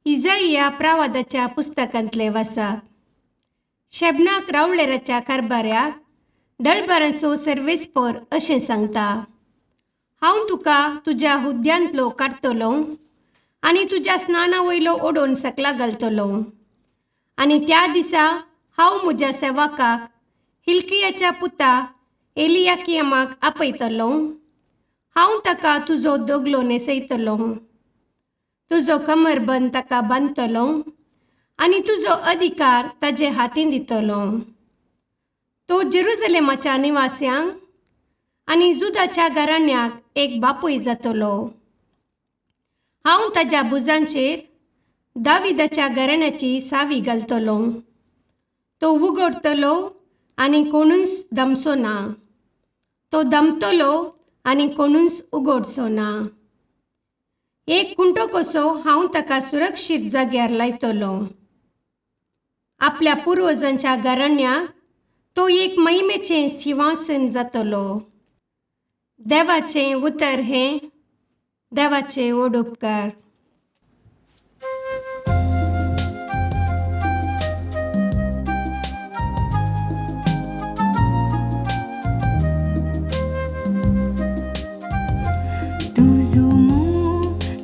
इजाईया प्रावादाच्या पुस्तकांतले वाचप. शेबनाक रावळेराच्या कारभाऱ्याक दळबारांचो सर्वेस्पर अशें सांगता: हांव तुका तुज्या हुद्यांतलो काडटलो आनी तुज्या स्नाना वयलो ओडोवन सकला घालतलो. आनी त्या दिसा हांव म्हज्या सेवकाक हिल्कियाच्या पुता एलियाकिमाक आपयतलो. हांव ताका तुजो दोगलो न्हेसयतलो, तुजो कमरबंद ताका बांदतलो आनी तुजो अधिकार ताजे हातीन दितलो. तो जेरुसलेमाच्या निवास्यांक आनी जुदाच्या घराण्याक एक बापूय जातलो. हांव ताज्या भुजांचेर दाविदाच्या घराण्याची सावी घालतलो. तो उगडतलो आनी कोणूच दमचो ना. तो दमतलो आनी कोणूच उगडचो ना. एक कुंटो कसो हांव ताका सुरक्षीत जाग्यार लायतलो. आपल्या पुर्वजांच्या घराण्याक तो एक महिमेचें सिंहासन जातलो. देवाचें उतर हें, देवाचे व्हड उपकार. तुझो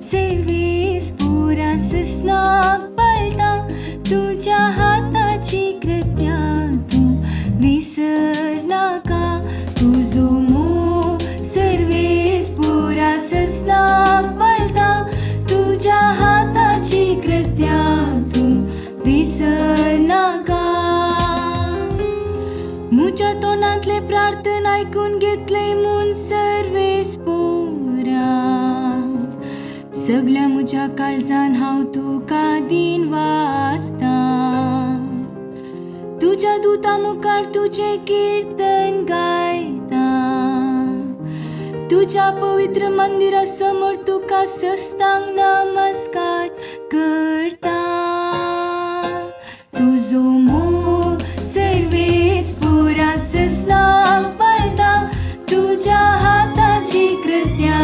सर्वेस पुरा सस्नाक पाळटा. तुज्या हाताची कृत्या तूं विसर नाका. तुझो सर्वेस पुरा सस्नाक पाळटा. तुज्या हाताची कृत्या तूं विसर नाका. म्हज्या तोंडांतले प्रार्थना आयकून घेतले म्हूण सर्वेस पोरा. सगळ्या म्हज्या काळजान हांव तुका दिन वाचता. तुज्या दुता मुखार तुजें किर्तन गायता. तुज्या पवित्र मंदिरा समोर तुका सस्तांक नमस्कार करता. तुजो सर्वेस पुरा सस्नाक पाळटा. तुज्या हाताची कृत्या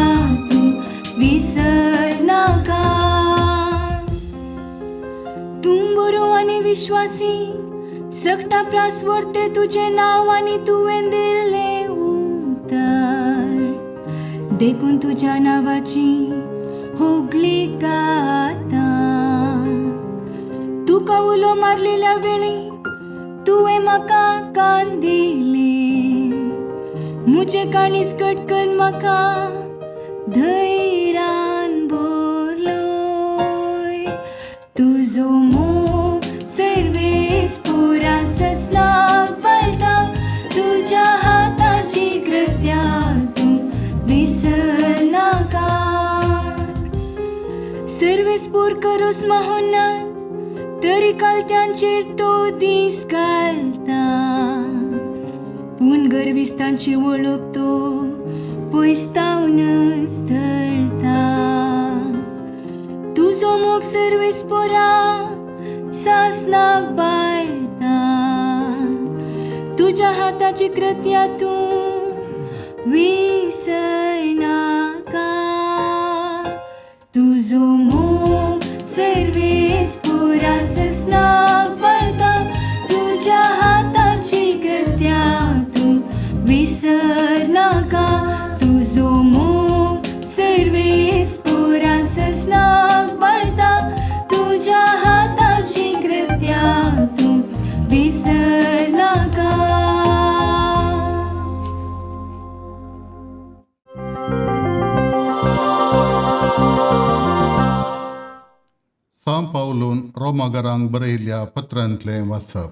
तूं विसर नाका. तूं बरो आनी विश्वासी, सकटा प्रास व्हरते तुजें नांव आनी तुवें दिल्लें उतर. देखून तुज्या नांवाची होगली गाता. तुका उलो मारलेल्या वेळी तुवें म्हाका कान दिले. म्हजे काणीस कटकन म्हाका धैर्यान भरलोय. तुजो सर्वेस पुरा सस्नाक पाळटा. तुज्या हाताची कृत्या तूं विसर नाका. सर्वेस पोर करोस माहोन्नात, तरी कालत्यांचेर तो दीस घालता. पूण गर्विस्तांची वळख तो पयस्तावनच धरता. तुजो मोग सर्वेस पोरा सासनाक बाळटा. तुज्या हाताची कृत्या तूं विसर नाका. तुजो मोग सर्वेस पुरा सस्नाक पाळटा. तुज्या हाताची कृत्या तूं विसर नाका. तुजो मोग सर्वेस पुरा सस्नाक पाळटा. तुज्या हाताची कृत्या तूं विसर नाका. सांत पावलून रोमागरांक बरयल्ल्या पत्रांतलें वाचप.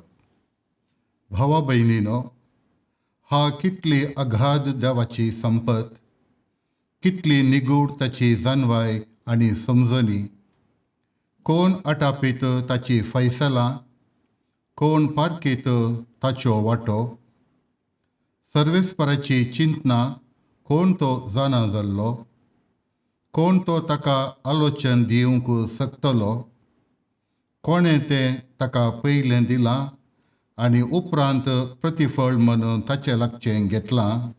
भावा भयणीनो, हा कितली अगाध देवाची संपत, कितली निगूढ ताची जाणवाय आनी समजणी. कोण आटापीत ताची फैसलां, कोण पारखीत ताच्यो वाटो. सर्वेस्पराची चिंतना कोण तो जाणा जाल्लो. कोण तो ताका आलोचन दिवंक शकतलो. कोणें तें ताका पयलें दिलां आनी उपरांत प्रतिफळ म्हणून ताचे लागचें घेतलां.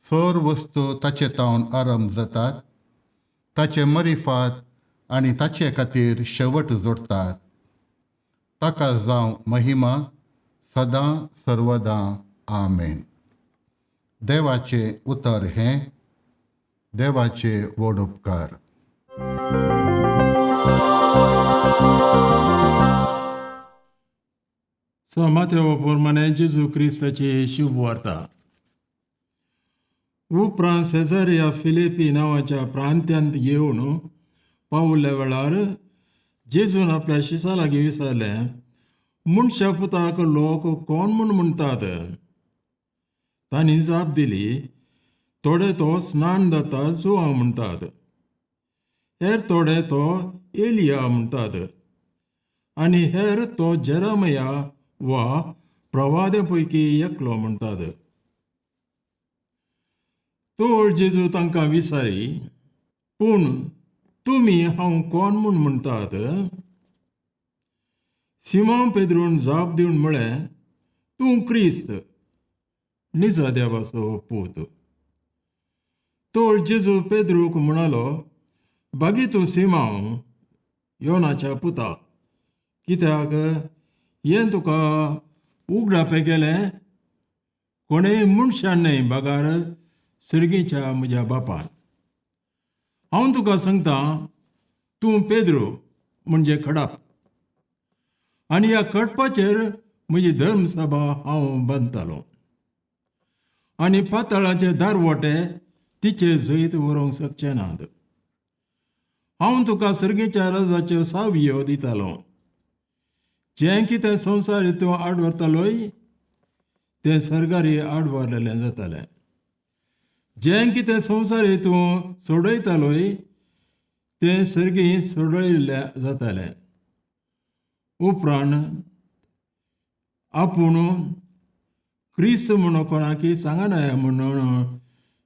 सर वस्तू ताचे तावन आरंभ जातात, ताचे मरिफात आनी ताचे खातीर शेवट जोडटात. ताका जावं महिमा सदां सर्वदां. आमेन. देवाचे उतर हें. देवाचे व्हड उपकार. माथ्या प्रमाणे जेजू क्रिस्ताची शुभ वार्ता. उपरांत सेजारिया फिलिपी नांवाच्या प्रांत्यांत येवन पावल्या वेळार जेजून आपल्या शिशा लागीं विचारलें, मनशा पुताक लोक कोण म्हूण म्हणटात? तांणी जाप दिली, थोडे तो स्नानदाता जोआव म्हणटात, हेर थोडे तो एलिया म्हणटात, आनी हेर तो जेरमया वा प्रवाद्यां पैकी एकलो म्हणटात. तर जेजू तांकां विचारी, पूण तुमी हांव कोण म्हूण म्हणटात? सिमोन पेद्रून जाप दिवन म्हळें, तूं क्रिस्त, निजा देवाचो पूत. तर जेजू पेद्रूक म्हणालो, बागी तूं सिमोन, योनाच्या पुता, कित्याक हें तुका उगडापें केलें? कोणेय मनशान न्हय, बागार सर्गीच्या म्हज्या बापान. हांव तुका सांगता, तूं पेद्रू म्हणजे खडाप, आनी ह्या खडपाचेर म्हजी धर्मसभा हांव बांदतालो, आनी पाताळाचे दारवटे तिचे जैत व्हरूंक शकचे नात. हांव तुका सर्गीच्या राजाच्यो सावयो दितालो. जें कितें संवसार तूं आडवरतालोय तें सर्गारी आडवरलेलें जातालें. जें कितें संवसार तूं सोडयतालोय तें सर्गी सोडयल्लें जातालें. उपरांत आपूण क्रिस्त म्हणून कोणाकी सांगनाय म्हणून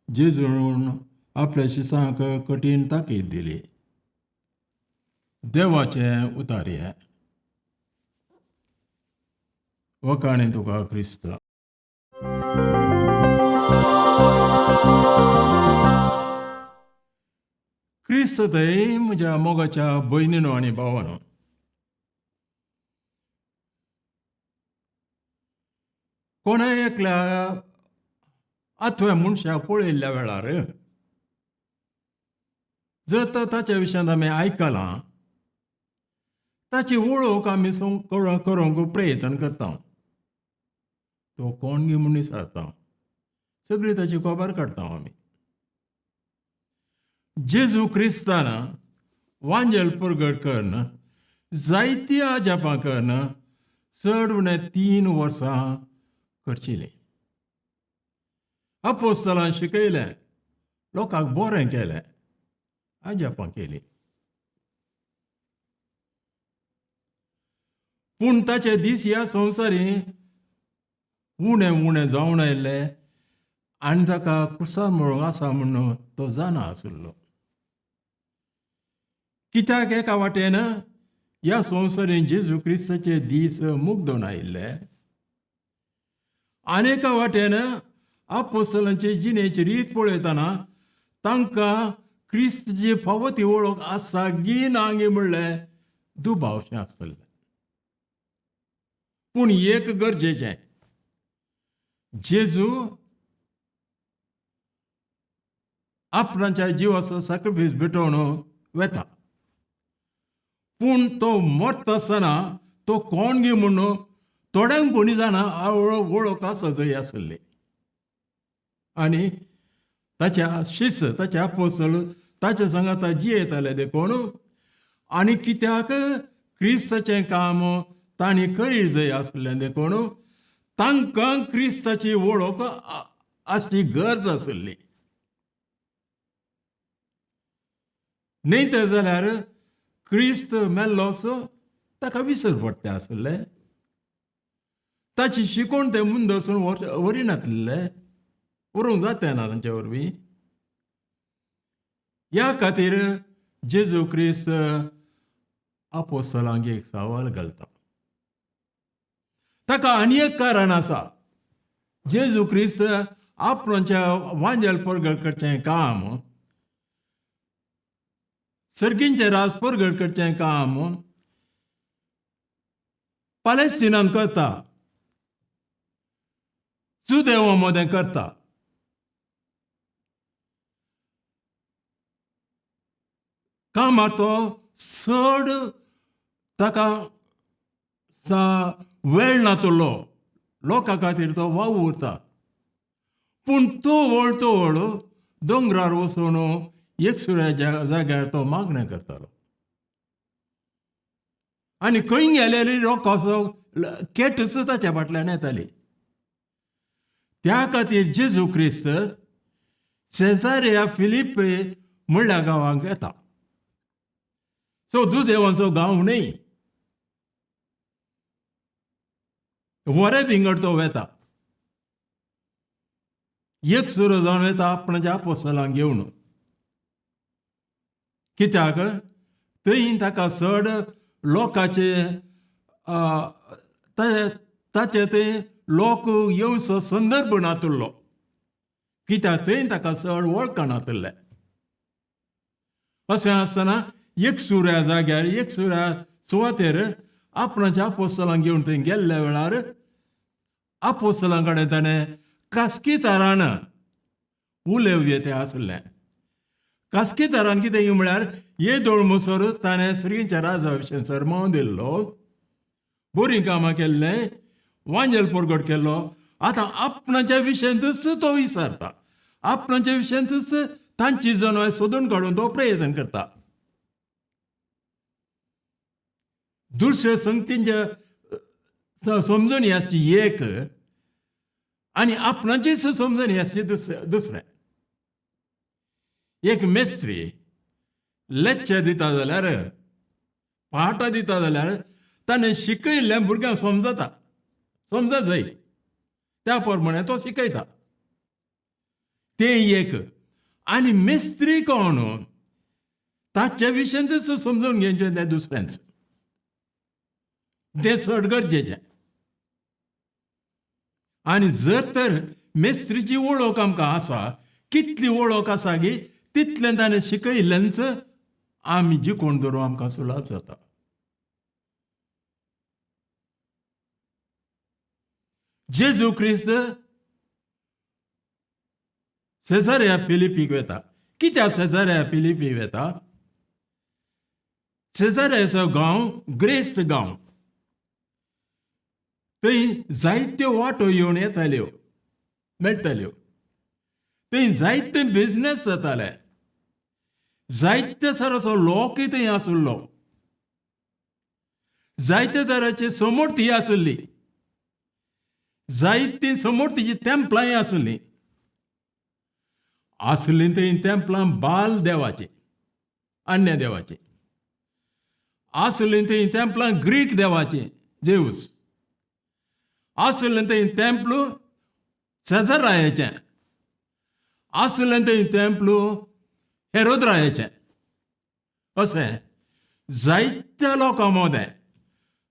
जेजून आपल्या शिसांक कठीण ताकीद दिली. देवाचें उतर हें. वकाणी तुका क्रिस्त. क्रिस्त थंय म्हज्या मोगाच्या भयणीनो आनी भावानो, कोणाय एकल्या आठव्या मनशाक पळयल्ल्या वेळार जर तर ताच्या विशयान आमी आयकलां, ताची वळख आमी करूंक प्रयत्न करता. तो कोण गे म्हूण विचारता, सगळी ताची खबर काडटा आमी. जेजू क्रिस्तान वांजेल परगट करन, जायत्या जापां करन चड उणें 3 वर्सां करचिलीं. अपोस्तलां शिकयलें, लोकांक बरें केलें, आजापां केलीं. पूण ताचे दीस ह्या संवसारी उणें उणें जावन आयिल्ले आनी ताका कुसार म्हणून आसा म्हणून तो जाणा आशिल्लो. कित्याक एका वाटेन ह्या संवसारीन जेजू क्रिस्ताचे दीस मुग्धून आयिल्ले, आनी एका वाटेन अपोस्तलांचे जिणेची रीत पळयतना तांकां क्रिस्ताची फावो ती वळख आसा गी ना गी म्हणलें दुबावशें आसतलें. पूण एक गरजेचें, जेजू आपणाच्या जिवाचो सॅक्रिफायस भेटोवन वेता. पूण तो मरता आसतना तो कोण गे म्हणून थोड्यांक कोणी जाणा वळख आसा जंय आसली. आनी ताच्या शिश्य, ताचे अपोस्तल ताचे सांगाता जियेताले देखून, आनी कित्याक क्रिस्ताचें काम तांणी करीत जंय आसलें देखून तांकां क्रिस्ताची वळख आसची गरज आसली. न्हय तर जाल्यार क्रिस्त मेल्लोच ताका विसर पडटा आसलें. ताची शिकोवण ते मुंदसून वरिनासले, व्हरूंक जाता ना तांचे वरवीं. ह्या खातीर जेजू क्रिस्त अपोस्तलांक एक सवाल घालता. ताका आनी एक कारण आसा. जेजू क्रिस्त आपणाच्या वांजेल परगट करचें काम, सर्गींचे राज परगट करचें काम पॅलेस्टिनान करता, जुदेवा मदें करता. कामार तो चड ताका वेळ नातुरलो, लोकां खातीर तो वाव उरता. पूण तो वळ दोंगरार वचून एकसुऱ्या जाग्यार तो मागणें करतालो. आनी खंय गेलेली लोकांचो केटच ताच्या फाटल्यान येताली. त्या खातीर जेजू क्रिस्त सेजारिया फिलिप्पी म्हणल्या गांवांक येता. सो दुदेवांचो गांव न्हय, वरे विंगड तो वेता. एक सुरो जावन येता आपणाच्या आपोस्तलांक घेवन. कित्याक थंय ताका चड लोकांचे ताचे थंय लोक येवचो संदर्भ नातुरलो, कित्याक थंय ताका चड वळखनातले. अशें आसतना एकसुऱ्या जाग्यार एकसुऱ्या सुवातेर आपणाच्या आपोस्तलांक घेवन थंय गेल्ल्या वेळार आपोस्तलां कडेन ताणें कास्कितारान उलयते आसलें. कास्कितारान कितें म्हळ्यार येदोळ मुसोर ताणें सर्गींच्या राजा विशीं सरमोन दिल्लो, बरीं कामां केल्लें, वांजेल परगट केल्लो. आतां आपणाच्या विशयंतच तो विचारता, आपणाच्या विशयंतच तांची जनाय सोदून काडून तो प्रयत्न करता. दुसऱ्या संगतींच्या समजून आसची एक आनी आपणाचीच समजून आसची दुसरें. एक मेस्त्री लेक्चर दिता जाल्यार, पाठां दिता जाल्यार ताणें शिकयल्ल्या भुरग्यांक समजत जाय त्या प्रमाणे तो शिकयता. तें एक. आनी मेस्त्री कोण ताच्या विशयंतच समजून घेवचें तें दुसऱ्यांच, तें चड गरजेचें. आनी जर तर मेस्त्रीची वळख आमकां आसा, कितली वळख आसा की तितलें ताणें शिकयल्लेंच आमी जिखोवन धरूंक आमकां सुलाभ जाता. जेजू क्रिस्त सेजारिया फिलिपीक वेता. कित्याक सेजारिया फिलिपी वेता? सेजारियाचो गांव ग्रेस्त गांव. थंय जायत्यो वाटो येवन येताल्यो, मेळटाल्यो. थंय जायते बिजनेस जाताले, जायते तराचो लोकूय थंय आसलो, जायते तराची समर्थी आसली, जायतीं समर्थीची तेंपलांय आसलीं. थंय तेंपलां बाल देवाची, अन्य देवाची आसलीं. थंय तेंपलां ग्रीक देवाची, जेवस आसलें. थंय तेंपल सेजारायाचें आसलें. थंय तेंपल हेरोद्रायाचें. अशें जायत्या लोकां मदें,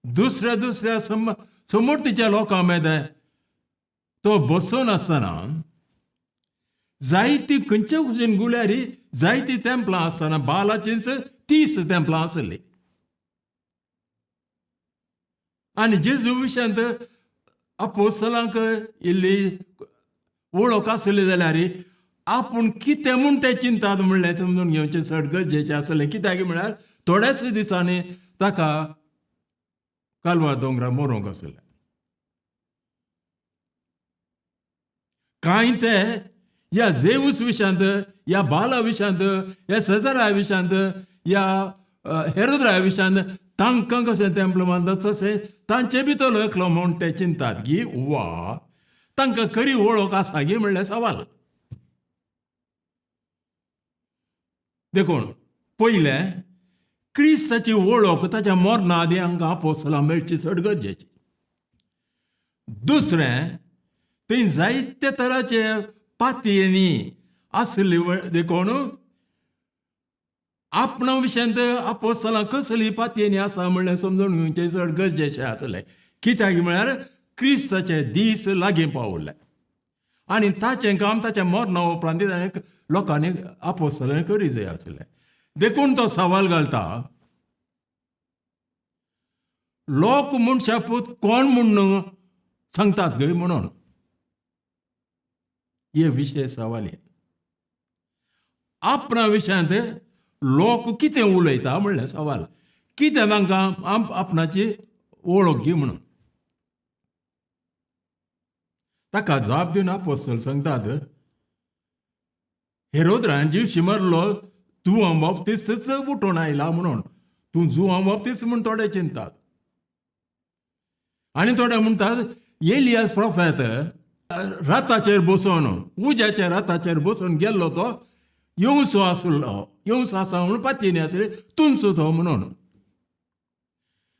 दुसऱ्या समर्थीच्या लोकां मदें तो बसून आसतना जायतीं खंयचे वचून गुल्यारी जायतीं तेंपलां आसतना बालाचींच 30 तेंपलां आसलीं. आनी जेजू विशयांत आपोस्तलांक इल्ली वळख आसली जाल्यार आपूण कितें म्हूण तें चिंतात म्हणलें समजून घेवचें चड गरजेचें आसलें. कित्याक म्हळ्यार थोड्याच दिसांनी ताका कालवा दोंगरार मरूंक आसलें. कांय ते ह्या जेवूस विशयांत, ह्या बाला विशयांत, ह्या सेजारा विशयांत, ह्या हेरोद्रा विशयांत तांकां कशें तेंपल बांदतात तशें तांचे भितर एकलो म्हूण ते चिंतात की वा तांकां खरी वळख आसा गी म्हणल्यार सवाल. देखून पयलें क्रिस्ताची वळख ताच्या मरणा आदी हांकां आपोस्तलां मेळची चड गरजेची. दुसरें, थंय जायते तराचे पातयेनी आसली देखून आपणा विशयांत आपोस्तलां कसली पातयेनी आसा म्हणलें समजून घेवचें चड गरजेचें आसलें. कित्याक म्हळ्यार क्रिस्ताचे दीस लागीं पावले आनी ताचें काम ताच्या मरणा उपरांत ताणें लोकांनी आपोस्तलांनी करी जाय आसलें. देखून तो सवाल घालता, लोक मनशा पूत कोण म्हूण सांगतात गय म्हणून. हे विशय सवाल हे. आपणा विशयांत लोक कितें उलयता म्हणल्यार सवाल. कितें तांकां आपणाची वळख घे म्हणून. ताका जाप दिवन आपोस्तल सांगतात, हेरोद्रान जीवशी मारलो जुआं बाप्तिस्तच उठून आयला म्हणून. तूं जुआं बाप्तिस्त म्हूण थोडे चिंतात. आनी थोडे म्हणटात एलियास प्रोफेत राताचेर बसून उज्याच्या राताचेर बसून गेल्लो तो येवचो आसलो, येवचो आसा म्हणून पातयेनी आसले तुमचो तो म्हणून.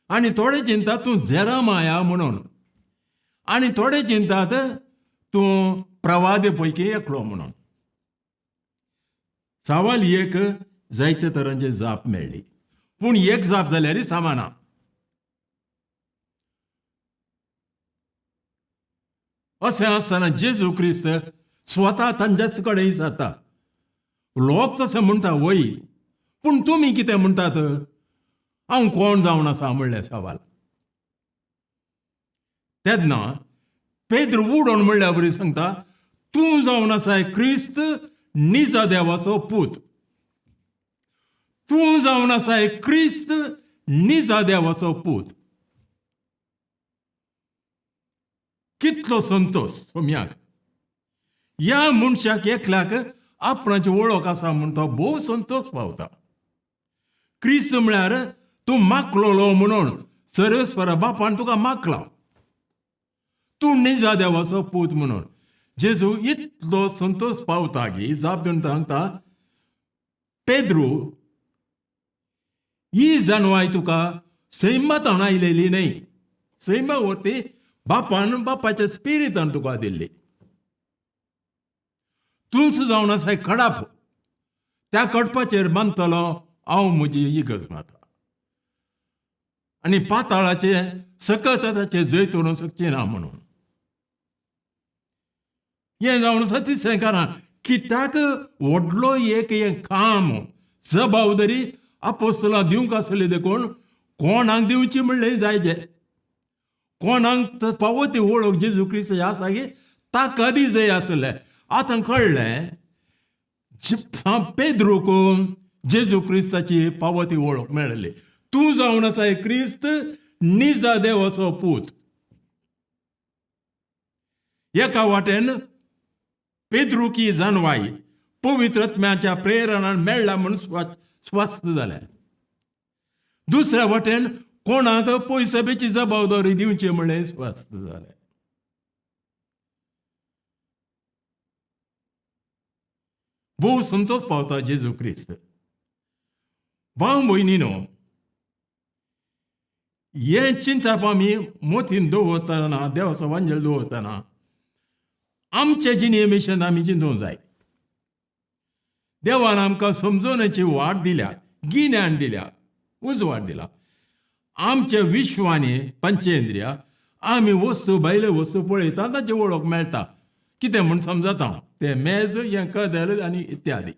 आनी थोडे चिंतात तूं जेरामाया म्हणून. आनी थोडे चिंतात तूं प्रवादे पैकी एकलो म्हणून. सवाल एक जायते तरांचे जाप मेळ्ळी, पूण एक जाप जाल्यार सामाना. अशें आसतना जेजू क्रिस्त स्वता तांच्याच कडेन विचारता. लोक तशें म्हणटा वय, पूण तुमी कितें म्हणटात? हांव कोण जावन आसा म्हणलें सवाल. तेन्ना पेद्र उडोवन म्हणल्या बरी सांगता, तूं जावन आसाय क्रिस्त निजा देवाचो पूत. तूं जावन आसाय क्रिस्त निजा देवाचो पूत. कितलो संतोष सोम्याक. ह्या मनशाक एकल्याक आपणाची वळख आसा म्हूण तो भोव संतोष पावता. क्रिस्त म्हळ्यार तूं मागलोलो म्हणून सर्वेस्परा बापान तुका मागला. तूं निजा देवाचो पूत म्हणून. जेजू इतलो संतोष पावता की जाप दिवन सांगता, पेद्रू, ही जानवाय तुका सैमातान आयलेली न्हय, सैमा वरती बापान बापाच्या स्पिरितान तुका दिल्ली. तूंच जावन आसाय कडाप. त्या कडपाचेर बांदतलो हांव म्हजी इगज माता. आनी पाताळाचे सकत ताचे जैत करूं शकची ना म्हणून. हें जावन आसा तिसरें कारण. कित्याक व्हडलो एक हें काम जबाबदारी आपोस्तलां दिवंक आसली देखून कोणाक दिवची म्हणलें जायचे. कोणाक पावती वळख जेजू क्रिस्त आसा की ताका दी जाय आसलें. आतां कळ्ळें पेद्रूक जेजू क्रिस्ताची पावती वळख मेळ्ळी. तूं जावन आसाय क्रिस्त निजा देवाचो पूत. एका वाटेन पेद्रूक ही जानवाई पवित्र आत्म्याच्या प्रेरणान मेळ्ळा म्हणून स्वस्थ जाल्या. दुसऱ्या वाटेन कोणाक पयसबेची जबाबदारी दिवची म्हणलें स्वस्थ जालें. भोव संतोष पावता जेजू क्रिस्त. भाव भयणीनो, हें चिंतप आमी मोतीन दवरतना, देवाचो वांजेल दवरतना आमचे जिणे विशयान आमी चिंतूंक जाय. देवान आमकां समजोवण्याची वाट दिल्या, गिन्यान दिल्या, उजवाड दिला. आमच्या विश्वानी पंचेंद्रिया आमी वस्तू भायल्यो वस्तू पळयता ताची वळख मेळटा. कितें म्हूण समजता तें मेज, हें कदेल आनी इत्यादी.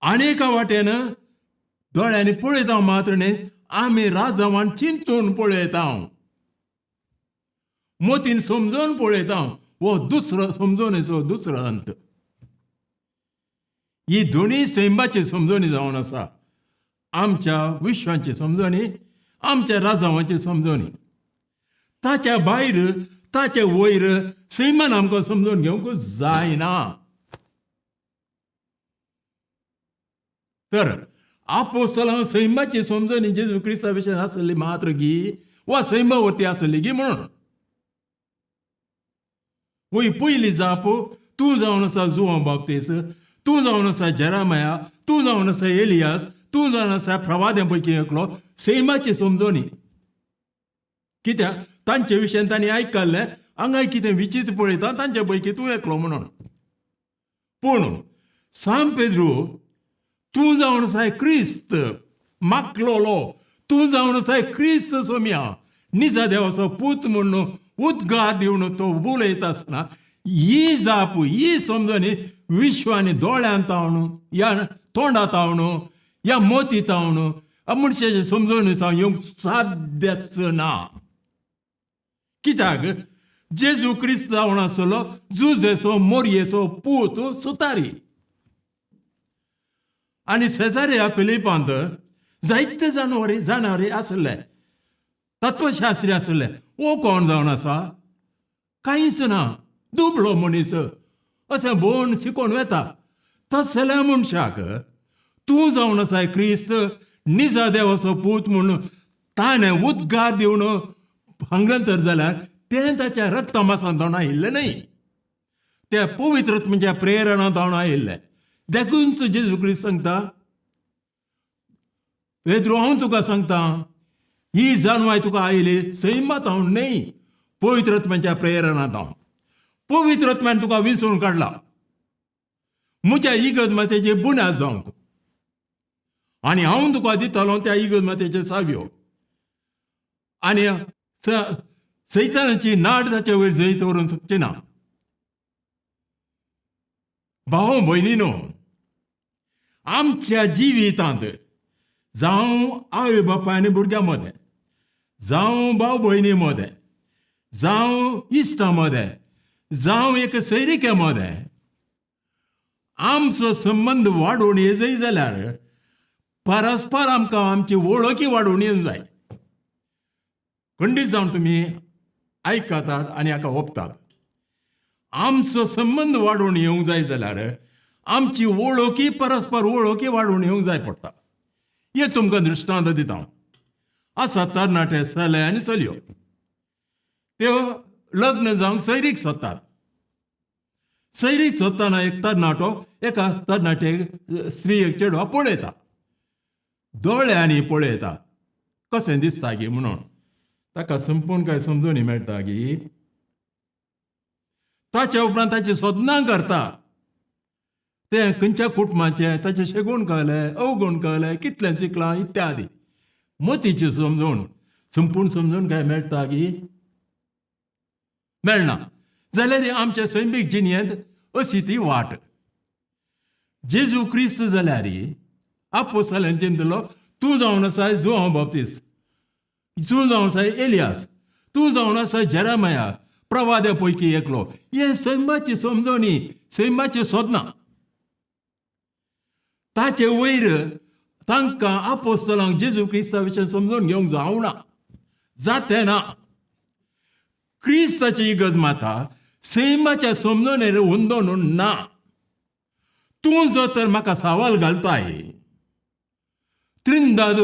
आनी एका वाटेन दोळ्यांनी पळयता मात्र न्ही, आमी राजवान चिंतून पळयता, मोतीन समजोवन पळयता. वो दुसरो समजोवणेचो दुसरो अंत. ही दोनी सैमाची समजोणी जावन आसा. आमच्या विश्वाची समजोणी, आमच्या राजावांची समजोणी. ताच्या भायर ताचे वयर सैमान आमकां समजून घेवंक जायना. तर आपोस्तलां सैमाची समजोणी जेजू क्रिस्ता विशयी आसली मात्र गी वा सैमावरती आसली गी म्हणून. वय पयली जाप तूं जावन आसा जुआं बाप्तिस्त, तूं जावन आसा जेरामाया, तूं जावन आसा एलियास, तूं जावन आसा प्रवाद्यां पैकी एकलो. सैमाची समजोणी. कित्याक तांचे विशयान तांणी आयकल्लें हांगा कितें विचित्र पळयता तांचे पैकी तूं एकलो म्हणून. पूण सांग पेद्रू, तूं जावन आसाय क्रिस्त मागलोलो, तूं जावन आसाय क्रिस्त सोम्या निजा देवाचो पूत म्हणून उद्गार दिवन तो उलयता आसतना ही जाप ही समजून विश्वानी दोळ्यान तावण या तोंडां तावण या मोती तावण मनशाचे समजून येवंक साध्यच ना. कित्याक जेजू क्रिस्त जावन आसलो जुजेचो मोरयेचो पूत सुतारी. आनी सेजारिया फिलिपांत जायते जाणवरी आसले, तत्वशास्त्री आसले. वो कोण जावन आसा? कांयच ना, दुबळो मनीस अशें भोवन शिकोवन वेता. तसल्या मनशाक तूं जावन आसाय क्रिस्त निजा देवाचो पूत म्हणून ताणें उद्गार दिवन हांगतर जाल्यार तें ताच्या रक्तमासान जावन आयिल्लें न्हय, ते पवित्र आत्म्याच्या प्रेरणा जावन आयिल्लें. देखूनच जेजू क्रिस्त सांगता, पेद्रू हांव तुका सांगता, ही जानवाय तुका आयली सैमात हांव न्हय, पवित्र आत्म्याच्या प्रेरणा जावन. पवित्र आत्म्यान तुका विंचून काडला म्हज्या इगर्ज मातेचे बुन्याद जावंक, आनी हांव तुका दितलो त्या इगर्ज मातेच्यो साव्यो. आनी सैतानाची नाड ताचे वयर जैत व्हरूंक शकची ना. भाव भयणीनो, आमच्या जिवितांत जावं आवय बापाय आनी भुरग्यां मदें, जावं भाव भयणी मदें, जावं इश्टां मदें, जावं एक सैरिके मदें आमचो संबंद वाडोवन येजय जाल्यार परस्पर आमकां आमची वळखी वाडोवन येवंक जाय. खंडीत जावन तुमी आयकतात आनी हाका ओपतात. आमचो संबंद वाडोवन येवंक जाय जाल्यार आमची वळखी परस्पर वळखी वाडोवन येवंक जाय पडटा. एक तुमकां दृश्टांत दिता. आसा तरणाटे चले आनी चलयो, त्यो लग्न जावंक सैरीक सोदतात. सैरीक सोदतना एक तरणाटो एका तरणाटे स्त्रीयेक चेडवा पळयता, दोळ्यांनी पळयता, कशें दिसता गी म्हणून. ताका संपूर्ण काय समजून मेळटा की ताच्या उपरांत ताची सोदनां करता. तें खंयच्या कुटुंबाचें, ताचें शेगूण कळलें, अवगूण कळलें, कितलें शिकलां इत्यादी. मतीची समजून संपूर्ण समजून काय मेळटा की मेळना. जाल्यार आमच्या सैमीक जिणेंत अशी ती वाट. जेजू क्रिस्त जाल्यार आपोस्तलांनी चिंतलो, तूं जावन आसा जोहान बाप्तिस्त, तूं जावन आसा एलियास, तूं जावन आसा जेरेमिया प्रवाद्या पैकी एकलो. हे सैमाची समजणी, सैमाची सोदना. ताचे वयर तांकां आपोस्तलांक जेजू क्रिस्ता विशीं समजून घेवंक जावना, जातें ना. क्रिस्ताची इगर्ज माता सैमाच्या समजणेर हुंदोन ना. तूं जर तर म्हाका सवाल घालताय, त्रिंदाद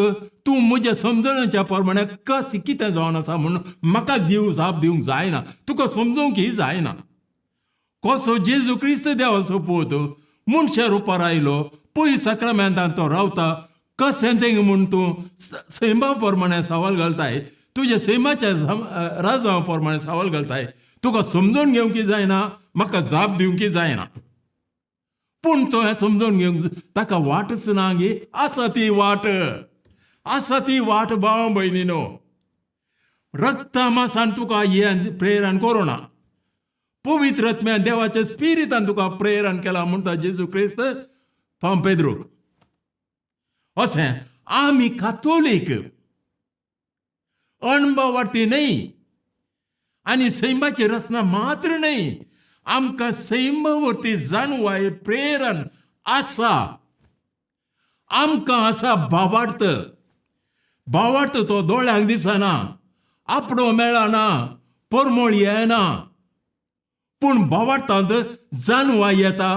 तूं म्हज्या समजणेच्या प्रमाणे कशें कितें जावन आसा म्हणून म्हाका जाप दिवंक जायना, तुका समजूंकय जायना. कसो जेजू क्रिस्त देवाचो पूत मनशा रुपार आयलो, पयस साक्रामेंतांत तो रावता, कशें तें म्हूण तूं सैमा प्रमाणे सवाल घालताय, तुज्या सैमाच्या राजा प्रमाणे सवाल घालताय. तुका समजून घेवंकय जायना, म्हाका जाप दिवंकय जायना. पूण तो हें समजून घेवंक ताका वाटच ना गे. आसा ती वाट, आसा ती वाट भाव भयणीनो. रक्ता मासान तुका हें प्रेरण करूना, पवित्र आत्म्यान देवाच्या स्पिरितान तुका प्रेरण केला म्हणटा जेजू क्रिस्त फाम पेद्रूक. अशें आमी कातोलीक अणभवार्थी न्हय आनी सैमाची रचना मात्र न्हय, आमकां सैमावरती जानवाय प्रेरण आसा. आमकां आसा भावार्थ. भावार्थ तो दोळ्यांक दिसना, आपणो मेळना, परमळ येना, पूण भावार्थांत जानवाय येता,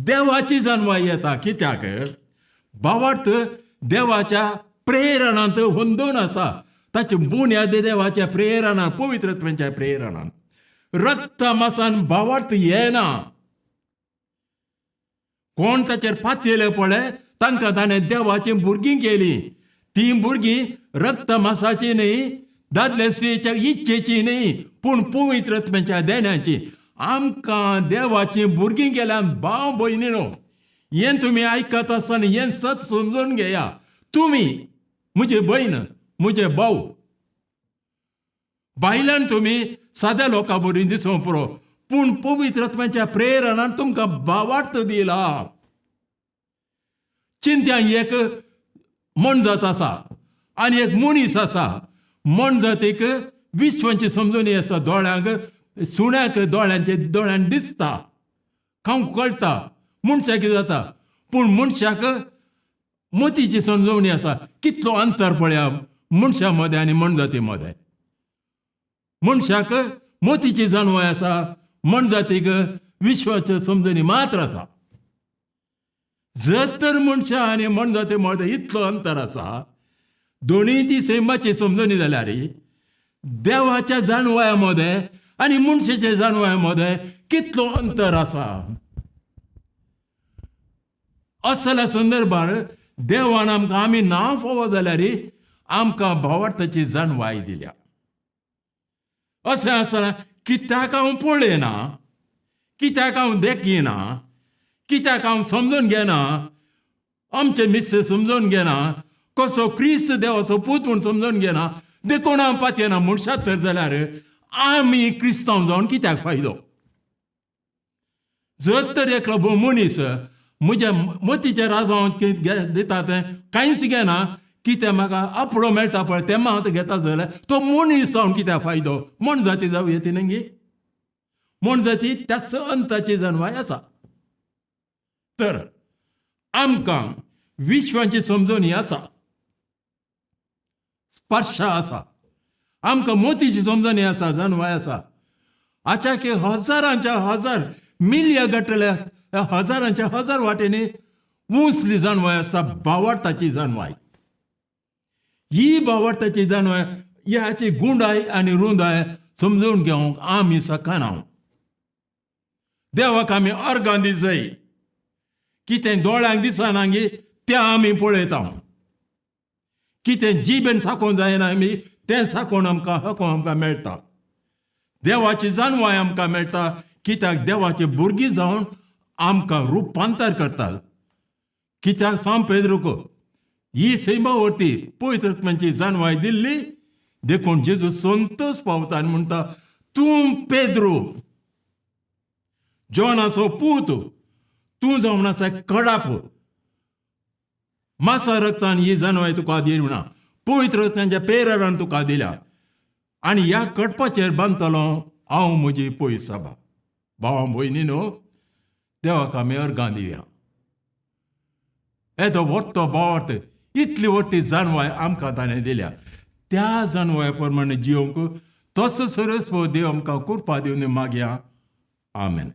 देवाची जानवाय येता. कित्याक भावार्थ देवाच्या प्रेरणांत हुंदून आसा. ताची बुन्याद देवाच्या प्रेरणान, पवित्र आत्म्याच्या प्रेरणान. रक्ता मासान भावार्थ येना. कोण ताचेर पातयेले पळय तांकां ताणें देवाची भुरगीं केली. ती भुरगीं रक्त मासाची न्हय, दादले स्त्रीच्या इच्छेची न्हय, पूण पवित्र आत्म्याच्या देण्याची. आमकां देवाची भुरगीं केल्यान भाव भयणीनो, हें तुमी आयकत आसतना हें सत समजून घेया. तुमी म्हजी भयण, म्हजे भाऊ, भायल्यान तुमी साद्या लोकां बरी दिसूं पुरो, पूण पवित्र आत्म्याच्या प्रेरणान तुमकां भावार्थ दिला. चिंत्यान एक मनजात आसा आनी एक मनीस आसा. मनजातीक विश्वाची समजणी आसा, दोळ्यांक सुण्याक दोळ्यान दिसता, खावंक कळटा मनशाक कितें जाता, पूण मनशाक मोतीची समजवणी आसा. कितलो अंतर पळया मनशा मदें आनी मनजाती मदें. मनशाक मोतीची जाणवाय आसा, मनजातीक विश्वाची समजणी मात्र आसा. जर तर मनशा आनी मनजाती मदें इतलो अंतर आसा, दोनी ती सैमाची समजणी जाल्यार देवाच्या जाणवाया मदें आनी मनशाच्या जाणवाया मदें कितलो अंतर आसा. असल्या संदर्भात देवान आमकां आमी नांव फावो जाल्यार आमकां भावार्थाची जाणवाय दिल्या. अशें आसतना कित्याक हांव पळयना, कित्याक हांव देखीना, कित्याक हांव समजून घेना, आमचे मिस्टर समजून घेना, कसो क्रिस्त देवाचो पूत म्हूण समजून घेना, देखून हांव पातयेना मनशाक तर जाल्यार आमी क्रिस्तांव जावन कित्याक फायदो. जर तर एकलो मनीस म्हज्या मतीच्या राजांत दिता तें कांयच घेना, कितें म्हाका आपलो मेळटा पळय तें हांव घेता जाल्यार तो मनीस जावन कित्याक फायदो. मन जाती जावं येते नंगी. मन जाती त्याच अंताची जाणवाय आसा. तर आमकां विश्वाची समजणी आसा, स्पर्श आसा, आमकां मोतीची समजणी आसा, जाणवाय आसा. आच्या की हजारांच्या हजार मिलिया गटल्या हजारांच्या हजार वाटेनी उंचली जाणवाय आसा, भावार्थाची जाणवाय. ही भावार्थाची जाणवाय ह्याची गुंडाय आनी रुंदाय समजून घेवंक आमी सखाना. देवाक आमी अर्गां दी जाय. कितें दोळ्यांक दिसना गे तें आमी पळयता. कितें जिबेन साकोन जायना आमी तें साकोन आमकां मेळटा. देवाची जाणवाय आमकां मेळटा, कित्याक देवाची भुरगीं जावन आमकां रुपांतर करतात. कित्याक सांग पेद्रूक ही सैमावरती पवित्र आत्म्याची जाणवाय दिल्ली, देखून जेजू संतोश पावता आनी म्हणटा, तूं पेद्रू, जोनाचो पूत, तूं जावन आसा कडाप. मासा रक्तान ही जाणवाय तुका दिवना, पवित्र आत्म्याच्या प्रेरणान तुका दिल्या. आनी ह्या कडपाचेर बांदतलो हांव म्हजी पळय सभा. भावां भयणीनो, देवाक आमी अर्गां दिवया. येदो व्हडलो भावार्थ, इतली व्हडली जाणवाय आमकां ताणें दिल्या. त्या जाणवाय प्रमाणे जिवंक तसो सरस्वत देव आमकां कृपा दिवन मागया. आमेन.